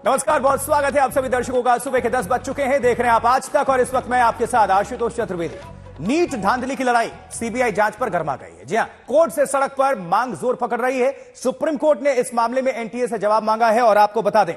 नमस्कार, बहुत स्वागत है आप सभी दर्शकों का। सुबह के 10 बज चुके हैं, देख रहे हैं आप आज तक, और इस वक्त मैं आपके साथ आशुतोष चतुर्वेदी। नीट धांधली की लड़ाई सीबीआई जांच पर गरमा गई है। जी हां, कोर्ट से सड़क पर मांग जोर पकड़ रही है। सुप्रीम कोर्ट ने इस मामले में एनटीए से जवाब मांगा है और आपको बता दें,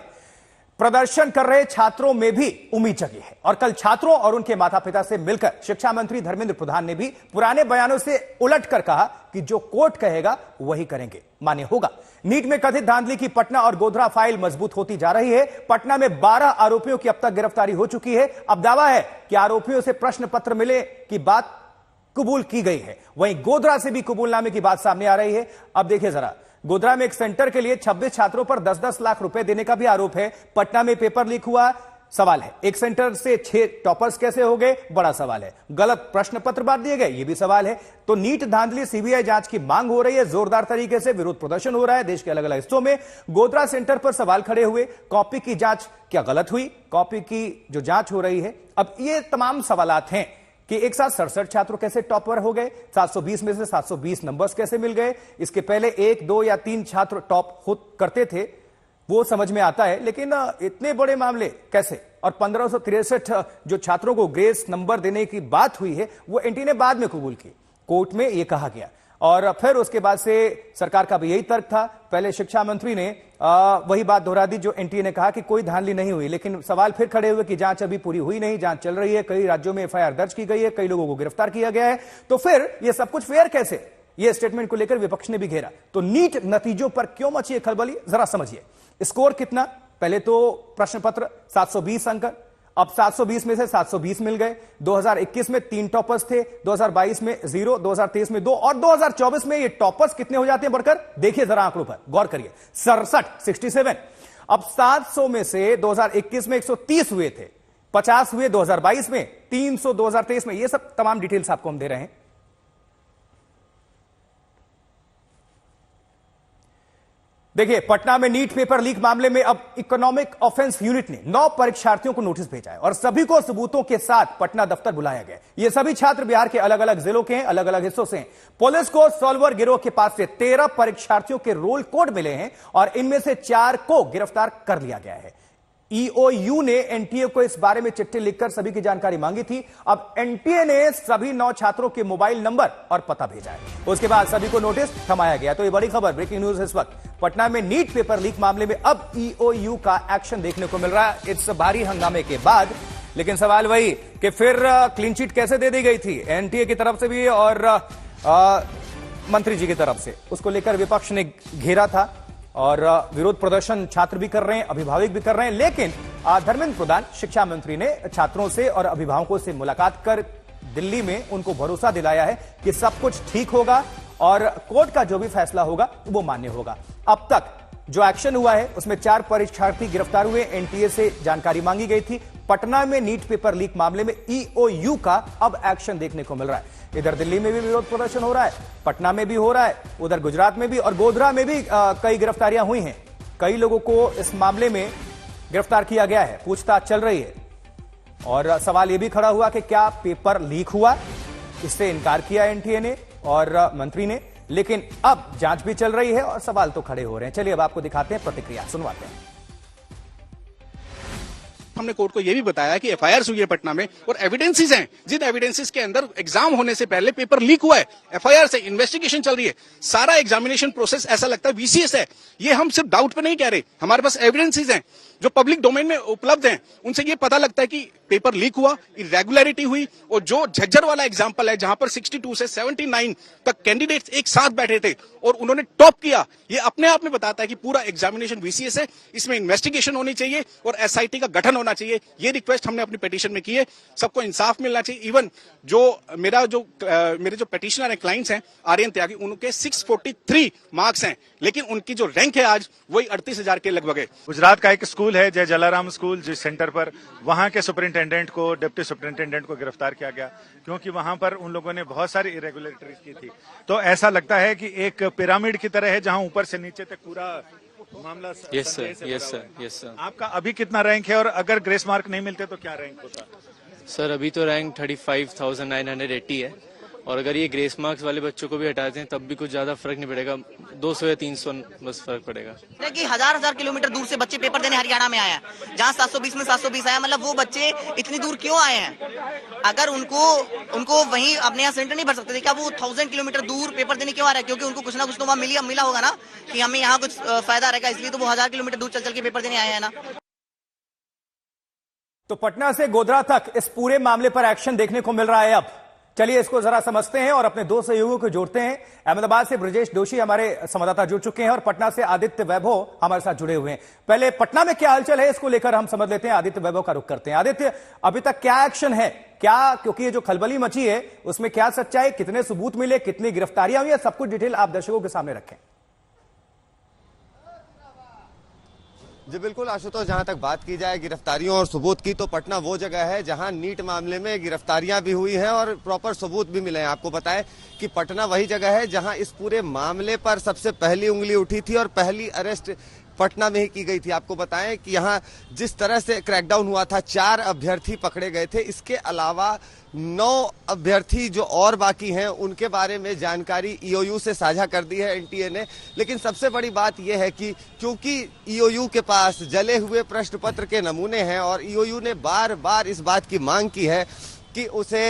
प्रदर्शन कर रहे छात्रों में भी उम्मीद जगी है। और कल छात्रों और उनके माता पिता से मिलकर शिक्षा मंत्री धर्मेंद्र प्रधान ने भी पुराने बयानों से उलटकर कहा कि जो कोर्ट कहेगा वही करेंगे, मान्य होगा। नीट में कथित धांधली की पटना और गोधरा फाइल मजबूत होती जा रही है। पटना में 12 आरोपियों की अब तक गिरफ्तारी हो चुकी है। अब दावा है कि आरोपियों से प्रश्न पत्र मिले की बात कबूल की गई है। वहीं गोधरा से भी कबूलनामे की बात सामने आ रही है। अब देखिए जरा, गोधरा में एक सेंटर के लिए 26 छात्रों पर 10-10 लाख रुपए देने का भी आरोप है। पटना में पेपर लीक हुआ, सवाल है। एक सेंटर से 6 टॉपर्स कैसे हो गए, बड़ा सवाल है। गलत प्रश्न पत्र बांट दिए गए, यह भी सवाल है। तो नीट धांधली सीबीआई जांच की मांग हो रही है, जोरदार तरीके से विरोध प्रदर्शन हो रहा है देश के अलग अलग हिस्सों में। गोधरा सेंटर पर सवाल खड़े हुए, कॉपी की जांच क्या गलत हुई, कॉपी की जो जांच हो रही है। अब ये तमाम सवालात हैं कि एक साथ 67 छात्र कैसे टॉपर हो गए, 720 में से 720 नंबर्स कैसे मिल गए। इसके पहले 1, 2 या 3 छात्र टॉप खुद करते थे, वो समझ में आता है, लेकिन इतने बड़े मामले कैसे। और 1563 जो छात्रों को ग्रेस नंबर देने की बात हुई है, वो एनटीए ने बाद में कबूल की, कोर्ट में यह कहा गया। और फिर उसके बाद से सरकार का भी यही तर्क था। पहले शिक्षा मंत्री ने वही बात दोहरा दी जो एनटीए ने कहा कि कोई धांधली नहीं हुई, लेकिन सवाल फिर खड़े हुए कि जांच अभी पूरी हुई नहीं, जांच चल रही है, कई राज्यों में एफआईआर दर्ज की गई है, कई लोगों को गिरफ्तार किया गया है। तो फिर यह सब कुछ फेयर कैसे, यह स्टेटमेंट को लेकर विपक्ष ने भी घेरा। तो नीट नतीजों पर क्यों मची है खलबली, जरा समझिए। स्कोर कितना, पहले तो प्रश्न पत्र 720 अंक, अब 720 में से 720 मिल गए। 2021 में 3 टॉपर्स थे, 2022 में 0, 2023 में 2, और 2024 में ये टॉपर्स कितने हो जाते हैं बढ़कर, देखिए जरा आंकड़ों पर गौर करिए। 67 अब 700 में से 2021 में 130 हुए थे, 50 हुए 2022 में, 300 2023 में। ये सब तमाम डिटेल्स आपको हम दे रहे हैं। देखिए, पटना में नीट पेपर लीक मामले में अब इकोनॉमिक ऑफेंस यूनिट ने 9 परीक्षार्थियों को नोटिस भेजा है और सभी को सबूतों के साथ पटना दफ्तर बुलाया गया। ये सभी छात्र बिहार के अलग अलग जिलों के हैं, अलग अलग हिस्सों से हैं। पुलिस को सॉल्वर गिरोह के पास से 13 परीक्षार्थियों के रोल कोड मिले हैं और इनमें से 4 को गिरफ्तार कर लिया गया है। ईओयू ने एनटीए को इस बारे में चिट्ठी लिखकर सभी की जानकारी मांगी थी। अब एनटीए ने सभी 9 छात्रों के मोबाइल नंबर और पता भेजा है, उसके बाद सभी को नोटिस थमाया गया। तो ये बड़ी खबर, ब्रेकिंग न्यूज इस वक्त। पटना में नीट पेपर लीक मामले में अब ईओयू का एक्शन देखने को मिल रहा है इस भारी हंगामे के बाद। लेकिन सवाल वही कि फिर क्लीन चिट कैसे दे दी गई थी एनटीए की तरफ से भी और मंत्री जी की तरफ से, उसको लेकर विपक्ष ने घेरा था और विरोध प्रदर्शन छात्र भी कर रहे हैं, अभिभावक भी कर रहे हैं। लेकिन धर्मेंद्र प्रधान शिक्षा मंत्री ने छात्रों से और अभिभावकों से मुलाकात कर दिल्ली में उनको भरोसा दिलाया है कि सब कुछ ठीक होगा और कोर्ट का जो भी फैसला होगा वो मान्य होगा। अब तक जो एक्शन हुआ है उसमें 4 परीक्षार्थी गिरफ्तार हुए, एनटीए से जानकारी मांगी गई थी। पटना में नीट पेपर लीक मामले में ईओयू का अब एक्शन देखने को मिल रहा है। इधर दिल्ली में भी विरोध प्रदर्शन हो रहा है, पटना में भी हो रहा है, उधर गुजरात में भी और गोधरा में भी कई गिरफ्तारियां हुई हैं। कई लोगों को इस मामले में गिरफ्तार किया गया है, पूछताछ चल रही है। और सवाल यह भी खड़ा हुआ कि क्या पेपर लीक हुआ, इससे इनकार किया एनटीए ने और मंत्री ने। लेकिन अब जांच भी चल रही है और सवाल तो खड़े हो रहे हैं। चलिए अब आपको दिखाते हैं, प्रतिक्रिया सुनवाते हैं। हमने कोर्ट को यह भी बताया कि एफआईआर हुई है पटना में और एविडेंसेस हैं, जिन एविडेंसेस के अंदर एग्जाम होने से पहले पेपर लीक हुआ है, एफआईआर से इन्वेस्टिगेशन चल रही है, सारा एग्जामिनेशन प्रोसेस ऐसा लगता है वीसीएस है। ये हम सिर्फ डाउट पे नहीं कह रहे, हमारे पास एविडेंसेस हैं जो पब्लिक डोमेन में उपलब्ध हैं, उनसे ये पता लगता है कि पेपर लीक हुआ, इरेगुलरिटी हुई। और जो झज्जर वाला एग्जाम्पल है जहां पर 62 से 79 तक कैंडिडेट्स एक साथ बैठे थे और उन्होंने टॉप किया, ये अपने आप में बताता है कि पूरा एग्जामिनेशन वीसीएस है, इसमें इन्वेस्टिगेशन होनी चाहिए और एसआईटी का गठन होना चाहिए। ये रिक्वेस्ट हमने अपनी पिटीशन में की है, सबको इंसाफ मिलना चाहिए। इवन जो मेरे जो पेटिशनर है, क्लाइंट्स हैं आर्यन त्यागी, उनके 643 मार्क्स हैं, लेकिन उनकी जो रैंक है आज वही 38,000 के लगभग है। गुजरात का एक स्कूल है जय जलाराम स्कूल, जिस सेंटर पर वहां के सुपरिंटेंडेंट को, डिप्टी सुपरिंटेंडेंट को गिरफ्तार किया गया क्योंकि वहां पर उन लोगों ने बहुत सारी इरेगुलरिटीज की थी। तो ऐसा लगता है कि एक पिरामिड की तरह है जहां ऊपर से नीचे तक पूरा मामला। Yes sir. आपका अभी कितना रैंक है और अगर ग्रेस मार्क नहीं मिलते तो क्या रैंक होता? सर अभी तो रैंक 35,980 है और अगर ये ग्रेस मार्क्स वाले बच्चों को भी हटा दें तब भी कुछ ज्यादा फर्क नहीं पड़ेगा, 200 या 300 बस फर्क पड़ेगा। कि हजार किलोमीटर दूर से बच्चे पेपर देने हरियाणा में आए हैं, जहाँ 720 में 720 आया, मतलब वो बच्चे इतनी दूर क्यों आए हैं? अगर उनको वहीं अपने यहाँ सेंटर नहीं भर सकते थे क्या? वो 1000 किलोमीटर दूर पेपर देने क्यों आ रहा है? क्योंकि उनको कुछ ना कुछ तो वहाँ मिला होगा ना कि हमें यहाँ कुछ फायदा रहेगा, इसलिए तो वो 1000 किलोमीटर दूर चल के पेपर देने आए हैं ना। तो पटना से गोधरा तक इस पूरे मामले पर एक्शन देखने को मिल रहा है। अब चलिए इसको जरा समझते हैं और अपने दो सहयोगियों को जोड़ते हैं। अहमदाबाद से ब्रजेश दोषी हमारे संवाददाता जुड़ चुके हैं और पटना से आदित्य वैभव हमारे साथ जुड़े हुए हैं। पहले पटना में क्या हलचल है इसको लेकर हम समझ लेते हैं। आदित्य वैभव का रुख करते हैं। आदित्य, अभी तक क्या एक्शन है, क्या, क्योंकि ये जो खलबली मची है उसमें क्या सच्चाई, कितने सबूत मिले, कितनी गिरफ्तारियां हुई है, सब कुछ डिटेल आप दर्शकों के सामने रखें। जी बिल्कुल आशुतोष, जहां तक बात की जाए गिरफ्तारियों और सबूत की, तो पटना वो जगह है जहां नीट मामले में गिरफ्तारियां भी हुई हैं और प्रॉपर सबूत भी मिले हैं। आपको बताएं कि पटना वही जगह है जहां इस पूरे मामले पर सबसे पहली उंगली उठी थी और पहली अरेस्ट पटना में ही की गई थी। आपको बताएं कि यहाँ जिस तरह से क्रैकडाउन हुआ था, 4 अभ्यर्थी पकड़े गए थे, इसके अलावा 9 अभ्यर्थी जो और बाकी हैं उनके बारे में जानकारी ईओयू से साझा कर दी है एनटीए ने। लेकिन सबसे बड़ी बात यह है कि क्योंकि ईओयू के पास जले हुए प्रश्न पत्र के नमूने हैं और ईओयू ने बार बार इस बात की मांग की है कि उसे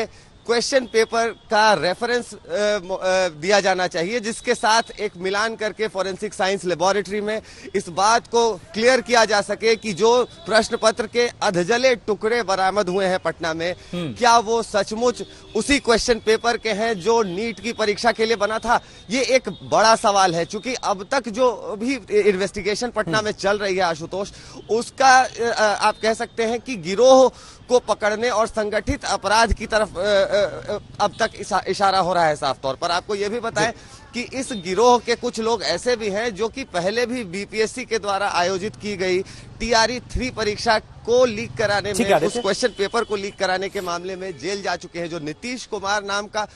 क्वेश्चन पेपर का रेफरेंस दिया जाना चाहिए, जिसके साथ एक मिलान करके फॉरेंसिक साइंस लेबोरेटरी में इस बात को क्लियर किया जा सके कि जो प्रश्न पत्र के अधजले टुकड़े बरामद हुए हैं पटना में, क्या वो सचमुच उसी क्वेश्चन पेपर के हैं जो नीट की परीक्षा के लिए बना था। ये एक बड़ा सवाल है, क्योंकि अब तक जो भी इन्वेस्टिगेशन पटना में चल रही है आशुतोष, उसका आप कह सकते हैं कि गिरोह को पकड़ने और संगठित अपराध की तरफ अब तक इशारा हो रहा है साफ तौर पर। आपको यह भी बताएं कि इस गिरोह के कुछ लोग ऐसे भी हैं जो कि पहले भी बीपीएससी के द्वारा आयोजित की गई टीआरई 3 परीक्षा को लीक कराने में, उस क्वेश्चन पेपर को लीक कराने के मामले में जेल जा चुके हैं। जो नीतीश कुमार नाम का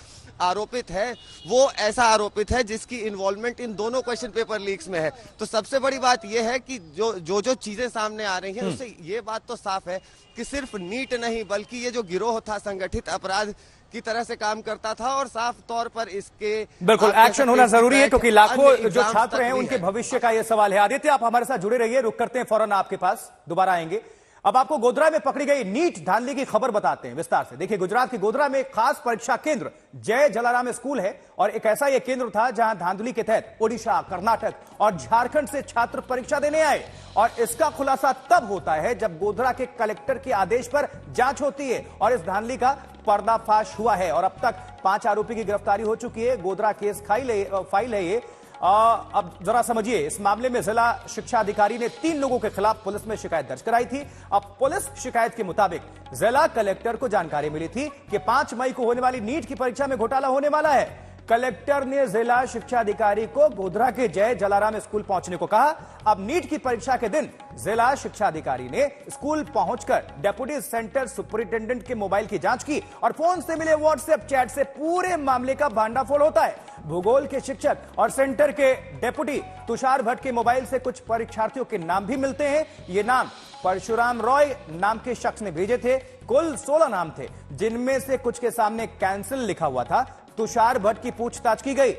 आरोपित है वो ऐसा आरोपित है जिसकी इन्वॉल्वमेंट इन दोनों क्वेश्चन पेपर लीक्स में है। तो सबसे बड़ी बात यह है कि जो चीजें सामने आ रही हैं उससे ये बात तो साफ है कि सिर्फ नीट नहीं बल्कि ये जो गिरोह था संगठित अपराध की तरह से काम करता था और साफ तौर पर इसके बिल्कुल एक्शन होना जरूरी है, क्योंकि लाखों जो छात्र हैं उनके भविष्य का यह सवाल है। आदित्य, आप हमारे साथ जुड़े रहिए, रुक करते हैं, फौरन आपके पास दोबारा आएंगे। अब आपको गोधरा में पकड़ी गई नीट धांधली की खबर बताते हैं विस्तार से। देखिए, गुजरात के गोधरा में एक खास परीक्षा केंद्र जय जलाराम स्कूल है और एक ऐसा यह केंद्र था जहां धांधली के तहत ओडिशा, कर्नाटक और झारखंड से छात्र परीक्षा देने आए। और इसका खुलासा तब होता है जब गोधरा के कलेक्टर के आदेश पर जांच होती है और इस धांधली का पर्दाफाश हुआ है और अब तक 5 आरोपी की गिरफ्तारी हो चुकी है। गोधरा केस फाइल है ये। अब जरा समझिए, इस मामले में जिला शिक्षा अधिकारी ने 3 लोगों के खिलाफ पुलिस में शिकायत दर्ज कराई थी। अब पुलिस शिकायत के मुताबिक जिला कलेक्टर को जानकारी मिली थी कि 5 मई को होने वाली नीट की परीक्षा में घोटाला होने वाला है। कलेक्टर ने जिला शिक्षा अधिकारी को गोधरा के जय जलाराम स्कूल पहुंचने को कहा। अब नीट की परीक्षा के दिन जिला शिक्षा अधिकारी ने स्कूल पहुंचकर डेप्यूटी सेंटर सुपरिटेंडेंट के मोबाइल की जांच की और फोन से मिले व्हाट्सएप चैट से पूरे मामले का भांडाफोड़ होता है। भूगोल के शिक्षक और सेंटर के डेप्यूटी तुषार भट्ट के मोबाइल से कुछ परीक्षार्थियों के नाम भी मिलते हैं। ये नाम परशुराम रॉय नाम के शख्स ने भेजे थे। कुल 16 नाम थे, जिनमें से कुछ के सामने कैंसिल लिखा हुआ था। तुषार भट्ट की पूछताछ की गई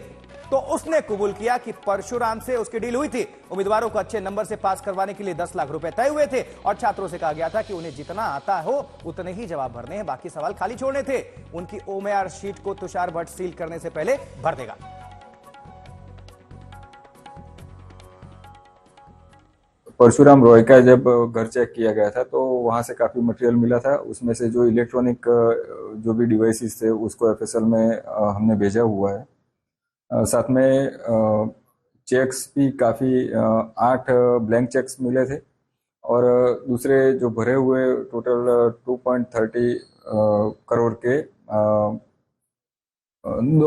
तो उसने कबूल किया कि परशुराम से उसकी डील हुई थी। उम्मीदवारों को अच्छे नंबर से पास करवाने के लिए 10 लाख रुपए तय हुए थे और छात्रों से कहा गया था कि उन्हें जितना आता हो उतने ही जवाब भरने हैं, बाकी सवाल खाली छोड़ने थे। उनकी ओएमआर शीट को तुषार भट्ट सील करने से पहले भर देगा। परशुराम रॉय का जब घर चेक किया गया था तो वहां से काफी मटेरियल मिला था। उसमें से जो इलेक्ट्रॉनिक जो भी डिवाइसेस थे उसको एफएसएल में हमने भेजा हुआ है। साथ में चेक्स भी काफी 8 ब्लैंक चेक्स मिले थे और दूसरे जो भरे हुए टोटल 2.30 करोड़ के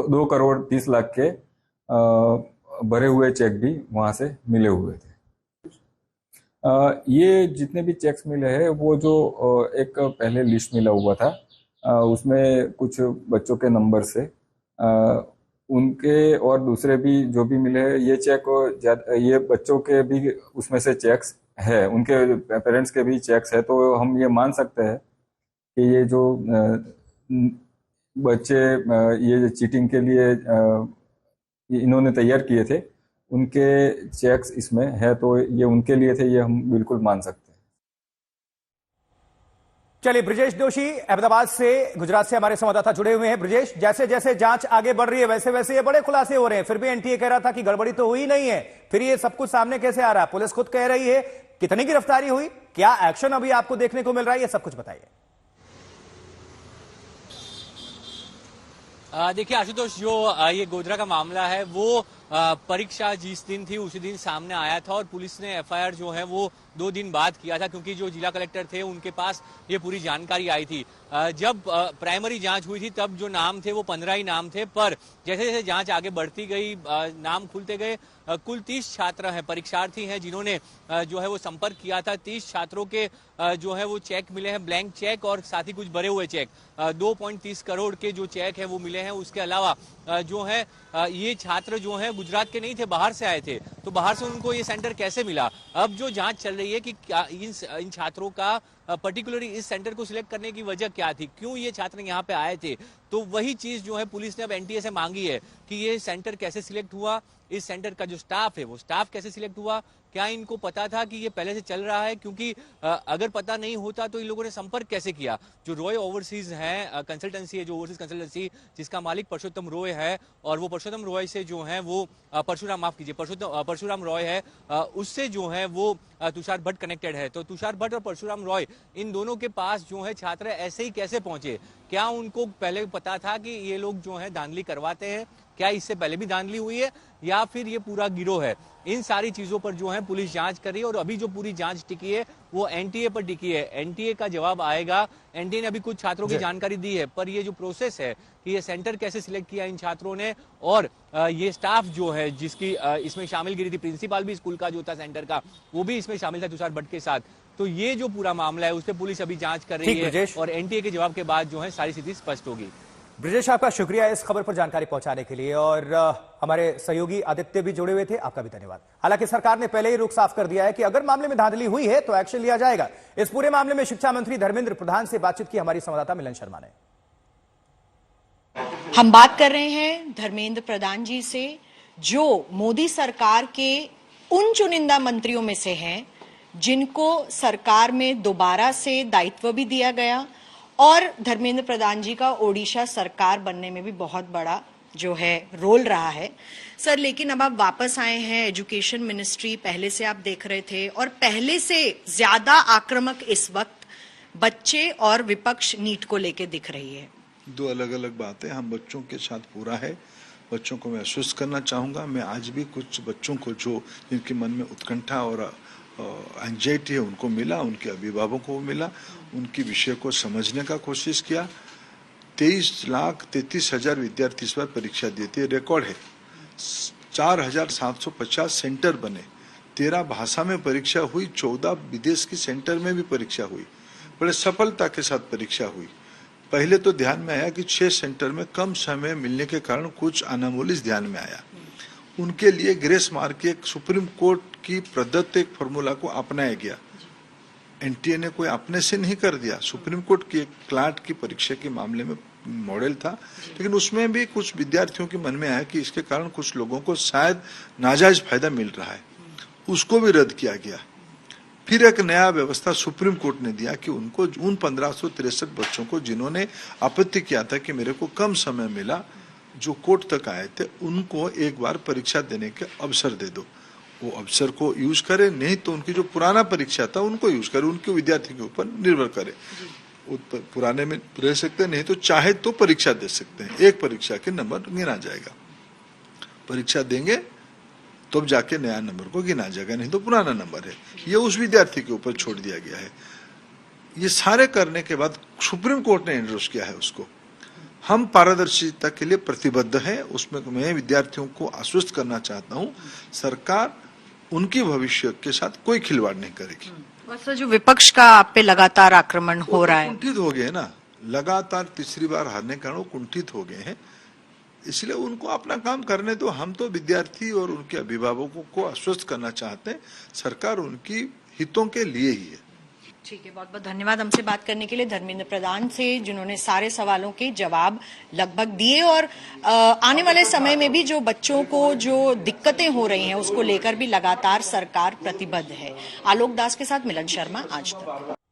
2 करोड़ 30 लाख के भरे हुए चेक भी वहां से मिले हुए थे। ये जितने भी चेक्स मिले हैं वो जो एक पहले लिस्ट मिला हुआ था उसमें कुछ बच्चों के नंबर से उनके और दूसरे भी जो भी मिले हैं ये चेक, ये बच्चों के भी उसमें से चेक्स है, उनके पेरेंट्स के भी चेक्स है। तो हम ये मान सकते हैं कि ये जो बच्चे ये चीटिंग के लिए इन्होंने तैयार किए थे, उनके चेक्स इसमें है, तो ये उनके लिए थे, ये हम बिल्कुल मान सकते हैं। चलिए, ब्रजेश जोशी अहमदाबाद से, गुजरात से हमारे संवाददाता जुड़े हुए हैं। ब्रजेश, जैसे जैसे जांच आगे बढ़ रही है वैसे वैसे ये बड़े खुलासे हो रहे हैं, फिर भी एनटीए कह रहा था कि गड़बड़ी तो हुई नहीं है, फिर ये सब कुछ सामने कैसे आ रहा है? पुलिस खुद कह रही है, कितनी गिरफ्तारी हुई, क्या एक्शन अभी आपको देखने को मिल रहा है, ये सब कुछ बताइए। देखिए आशुतोष, जो ये गोधरा का मामला है वो परीक्षा जिस दिन थी उसी दिन सामने आया था और पुलिस ने एफआईआर जो है वो 2 दिन बाद किया था, क्योंकि जो जिला कलेक्टर थे उनके पास ये पूरी जानकारी आई थी। जब प्राइमरी जांच हुई थी तब जो नाम थे वो 15 ही नाम थे, पर जैसे जैसे जांच आगे बढ़ती गई, नाम खुलते गए, कुल 30 छात्र हैं, परीक्षार्थी हैं जिन्होंने जो है वो संपर्क किया था। 30 छात्रों के जो है वो चेक मिले हैं, ब्लैंक चेक, और साथ ही कुछ भरे हुए चेक, 2.30 करोड़ के जो चेक है वो मिले हैं। उसके अलावा जो है ये छात्र जो है गुजरात के नहीं थे, बाहर से आए थे, तो बाहर से उनको ये सेंटर कैसे मिला? अब जो जांच चल रही है कि क्या इन छात्रों का पर्टिकुलरली इस सेंटर को सिलेक्ट करने की वजह क्या थी, क्यों ये छात्र यहाँ पे आए थे, तो वही चीज जो है पुलिस ने अब एनटीए से मांगी है कि ये सेंटर कैसे सिलेक्ट हुआ, इस सेंटर का जो स्टाफ है वो स्टाफ कैसे सिलेक्ट हुआ, क्या इनको पता था कि ये पहले से चल रहा है, क्योंकि अगर पता नहीं होता तो इन लोगों ने संपर्क कैसे किया। जो रॉय ओवरसीज है कंसल्टेंसी है, जो ओवरसीज कंसल्टेंसी जिसका मालिक परशुराम रॉय है, और वो परशुराम रॉय से जो है वो परशुराम रॉय है, उससे जो है वो तुषार भट्ट कनेक्टेड है। तो तुषार भट्ट और परशुराम रॉय, इन दोनों के पास जो है छात्र ऐसे ही कैसे पहुंचे? क्या उनको पहले पता था कि ये लोग जो है धांधली करवाते हैं? क्या इससे पहले भी धांधली हुई है, या फिर ये पूरा गिरोह है? इन सारी चीजों पर जो है पुलिस जांच कर रही है, और अभी जो पूरी जांच टिकी है वो एनटीए पर टिकी है। एनटीए का जवाब आएगा। एनटीए ने अभी कुछ छात्रों की जानकारी दी है, पर ये जो प्रोसेस है कि ये सेंटर कैसे सिलेक्ट किया इन छात्रों ने, और ये स्टाफ जो है जिसकी इसमें शामिल गिरी थी, प्रिंसिपल भी स्कूल का जो था सेंटर का वो भी इसमें शामिल था तुषार भट्ट के साथ, तो ये जो पूरा मामला है उस पर पुलिस अभी जांच कर रही है, और एनटीए के जवाब के बाद जो है सारी स्थिति स्पष्ट होगी। ब्रजेश, आपका शुक्रिया इस खबर पर जानकारी पहुंचाने के लिए, और हमारे सहयोगी आदित्य भी जुड़े हुए थे, आपका भी धन्यवाद। हालांकि सरकार ने पहले ही रुख साफ कर दिया है कि अगर मामले में धांधली हुई है तो एक्शन लिया जाएगा। इस पूरे मामले में शिक्षा मंत्री धर्मेंद्र प्रधान से बातचीत की हमारी संवाददाता मिलन शर्मा ने। हम बात कर रहे हैं धर्मेंद्र प्रधान जी से, जो मोदी सरकार के उन चुनिंदा मंत्रियों में से हैं जिनको सरकार में दोबारा से दायित्व भी दिया गया, और धर्मेंद्र प्रधान जी का ओडिशा सरकार बनने में भी बहुत बड़ा जो है रोल रहा है। सर, लेकिन अब आप वापस आए हैं, एजुकेशन मिनिस्ट्री पहले से आप देख रहे थे, और पहले से ज्यादा आक्रामक इस वक्त बच्चे और विपक्ष नीट को लेके दिख रही है। 2 अलग अलग बातें, हम बच्चों के साथ पूरा है, बच्चों को मैं आश्वस्त करना चाहूँगा। मैं आज भी कुछ बच्चों को जो जिनके मन में उत्कंठा और एंजाइटी है उनको मिला, उनके अभिभावकों को मिला, उनकी विषय को समझने का कोशिश किया। 23,33,000 विद्यार्थी इस बार परीक्षा दिए थे, रिकॉर्ड है। 4,750 सेंटर बने, 13 भाषा में परीक्षा हुई, 14 विदेश की सेंटर में भी परीक्षा हुई, बड़े सफलता के साथ परीक्षा हुई। पहले तो ध्यान में आया कि 6 सेंटर में कम समय मिलने के कारण कुछ अनामोलिस ध्यान में आया। उनके लिए ग्रेस मार्क की एक सुप्रीम कोर्ट की प्रदत्त एक फॉर्मूला को अपनाया गया। एनटीए ने कोई अपने से नहीं कर दिया, सुप्रीम कोर्ट की एक क्लार्क की परीक्षा के मामले में मॉडल था, लेकिन उसमें भी कुछ विद्यार्थियों के मन में आया कि इसके कारण कुछ लोगों को शायद नाजायज फायदा मिल रहा है, उसको भी रद्द किया गया। फिर एक नया व्यवस्था सुप्रीम कोर्ट ने दिया कि उनको उन 1563 बच्चों को जिन्होंने आपत्ति किया था कि मेरे को कम समय मिला, जो कोर्ट तक आए थे, उनको एक बार परीक्षा देने के अवसर दे दो। वो अवसर को यूज करे, नहीं तो उनकी जो पुराना परीक्षा था उनको यूज करे, उनके विद्यार्थी के ऊपर निर्भर करे। पुराने में रह सकते, नहीं तो चाहे तो परीक्षा दे सकते हैं, एक परीक्षा के नंबर गिना जाएगा, परीक्षा देंगे तब जाके नया नंबर को गिना जाएगा, नहीं तो पुराना नंबर है, ये उस विद्यार्थी के ऊपर छोड़ दिया गया है। ये सारे करने के बाद सुप्रीम कोर्ट ने एंडोर्स किया है उसको। हम पारदर्शिता के लिए प्रतिबद्ध हैं, उसमें मैं विद्यार्थियों को आश्वस्त करना चाहता हूं, सरकार उनके भविष्य के साथ कोई खिलवाड़ नहीं करेगी। सर, जो विपक्ष का आप पे लगातार आक्रमण हो रहा है, कुंठित हो गए ना, लगातार तीसरी बार हारने के कारण वो कुंठित हो गए हैं, इसलिए उनको अपना काम करने दो। हम तो विद्यार्थी और उनके अभिभावकों को आश्वस्त करना चाहते हैं, सरकार उनकी हितों के लिए ही है। ठीक है, बहुत बहुत धन्यवाद हमसे बात करने के लिए धर्मेंद्र प्रधान से, जिन्होंने सारे सवालों के जवाब लगभग दिए और आने वाले समय में भी जो बच्चों को जो दिक्कतें हो रही हैं उसको लेकर भी लगातार सरकार प्रतिबद्ध है। आलोक दास के साथ मिलन शर्मा, आज तक।